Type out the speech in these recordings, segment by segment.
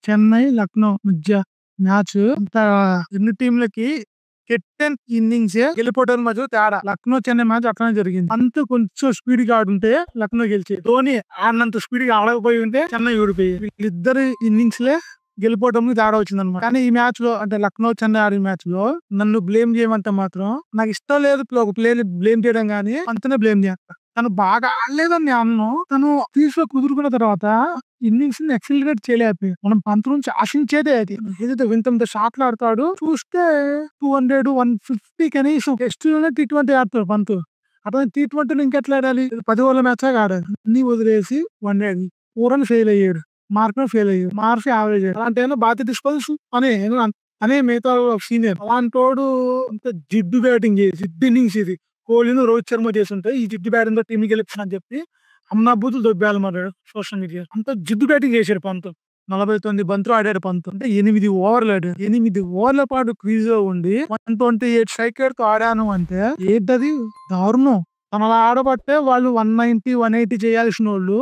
చెన్నై, లక్నో మధ్య మ్యాచ్. అంత 2 టీంలకి కెప్టెన్ ఇన్నింగ్సే గెలిపోవడానికి మధ్య తేడా. లక్నో చెన్నై మ్యాచ్ అట్లనే జరిగింది. అంత కొంచెం స్పీడ్ గా ఆడుంటే లక్నో గెలిచేది. ధోని ఆడినంత స్పీడ్ గా ఆడకపోయి ఉంటే చెన్నై ఓడిపోయి. వీళ్ళిద్దరు ఇన్నింగ్స్ లే గెలిపోవడానికి తేడా వచ్చిందనమాట. కానీ ఈ మ్యాచ్ లో అంటే లక్నో చెన్నై ఆడిన మ్యాచ్ లో నన్ను బ్లేమ్ చేయమంటే మాత్రం నాకు ఇష్టం లేదు ఒక ప్లేయర్ బ్లేమ్ చేయడం గానీ అంతనే బ్లేమ్ చేస్తా. తను బాగా ఆడలేదని నేను అన్ను. తను తీసుకో కుదురుకున్న తర్వాత ఇన్నింగ్స్ ని ఎక్సిలరేట్ చేయలేకపోయి. మనం పంత్ నుంచి ఆశించేదే అది. ఏదైతే వింత షాట్లు ఆడతాడు చూస్తే 200, 150 కనీసం టెస్ట్ లోనే T20 ఆడతాడు పంత్. అతను T20 ఇంకెట్లా ఆడాలి? 10 ఓవర్ల మ్యాచ్ ఆడాలి. అన్ని వదిలేసి వన్డే పూరని ఫెయిల్ అయ్యాడు. మార్క్ ఫెయిల్ అయ్యాడు. మార్క్స్ యావరేజ్ అలాంటి బాధ్యత తీసుకోవాలి అనే మిగతా సీనియర్. అలాంటోడు అంత జిడ్డు బ్యాటింగ్ చేసి జిడ్డు ఇన్నింగ్స్ ఇది. కోహ్లీను రోహిత్ శర్మ చేస్తుంటే ఈ జిడ్డు బ్యాటింగ్ తో టీం గెలుపుతుందని చెప్పి అమ్మా బూతులు దొబ్బాలి మరి సోషల్ మీడియా. అంత జిడ్డు బ్యాటింగ్ చేశాడు పంత్. 49 బంతులు ఆడాడు పంత్. అంటే 8 ఓవర్లు ఆడాడు. 8 ఓవర్ల పాటు క్రీజ్ లో ఉండి 128 స్ట్రైక్ రేట్ తో ఆడాను అంటే ఏంటది దారుణం. తన అలా ఆడబట్టే వాళ్ళు 190, 180 చేయాల్సిన వాళ్ళు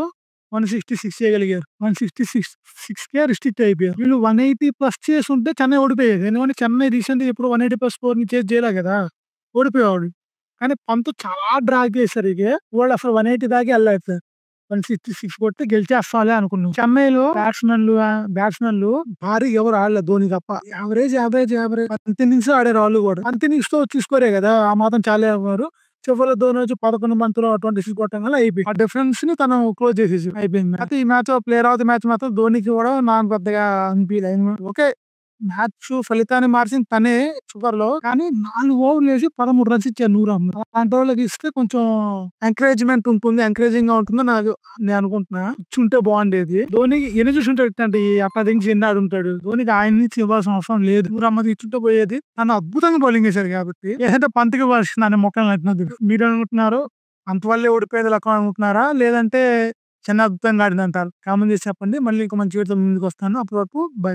166 చేయగలిగారు. 166 కే రిస్ట్రిక్ట్ అయిపోయారు. వీళ్ళు 180 ప్లస్ చేసి ఉంటే చెన్నై ఓడిపోయేది. ఎందుకంటే చెన్నై రీసెంట్ గా ఎప్పుడు 180 ప్లస్ స్కోర్ ని చేసి చేయలే కదా, ఓడిపోయేవాడు. కానీ పంత్ చాలా డ్రాగ్ చేశారు. వాళ్ళు అసలు 180 దాకా వెళ్ళలేదు. 166 కొట్టి గెలిచేస్తాలే అనుకున్నాం. చెన్నైలో బ్యాట్స్మెన్లు భారీ ఎవరు ఆడలేదు ధోని తప్ప. యావరేజ్ పంత్ ఇన్నింగ్స్ ఆడారు వాళ్ళు కూడా. పంత్ ఇన్నింగ్స్ తో తీసుకోరే కదా, ఆ మాత్రం చాలా వారు. చివరిలో ధోని వచ్చి 11 బంతులు 26 కొట్టంగా అయిపోయింది. ఆ డిఫరెన్స్ ని తను క్లోజ్ చేసేసి అయిపోయింది. అయితే ఈ match player of the match మాత్రం ధోనికి కూడా నాకు పెద్దగా అనిపించలేదు. ఓకే, మ్యాచ్ ఫలితాన్ని మార్చింది తనే చివర్లో. కానీ 4 ఓవర్లు వేసి 13 రన్స్ ఇచ్చారు 100 అలాంటి వాళ్ళకి ఇస్తే కొంచెం ఎంకరేజ్మెంట్ ఉంటుంది, ఎంకరేజింగ్ గా ఉంటుందని నేను అనుకుంటున్నా. ఇచ్చుంటే బాగుండేది. ధోనికి ఎన్ని చూసుంటాడు అంటే అట్లా దించి ఎన్ని ఆడుంటాడు. ధోనికి ఆయన నుంచి ఇవ్వాల్సిన అవసరం లేదు. 100 ఇచ్చుంటే పోయేది. తను అద్భుతంగా బౌలింగ్ చేశారు కాబట్టి ఏదంటే పంతకి ఇవ్వాల్సింది అనే మొక్కలు నచ్చినది. మీరు అనుకుంటున్నారు అంతవల్లే ఓడిపోయేది లక్నో అనుకుంటున్నారా, లేదంటే చిన్న అద్భుతంగా ఆడిందంటారు? కామెంట్ చేసి చెప్పండి. మళ్ళీ ఇంకో మంచి వీడియోతో ముందుకు వస్తాను. అప్పటి వరకు బై.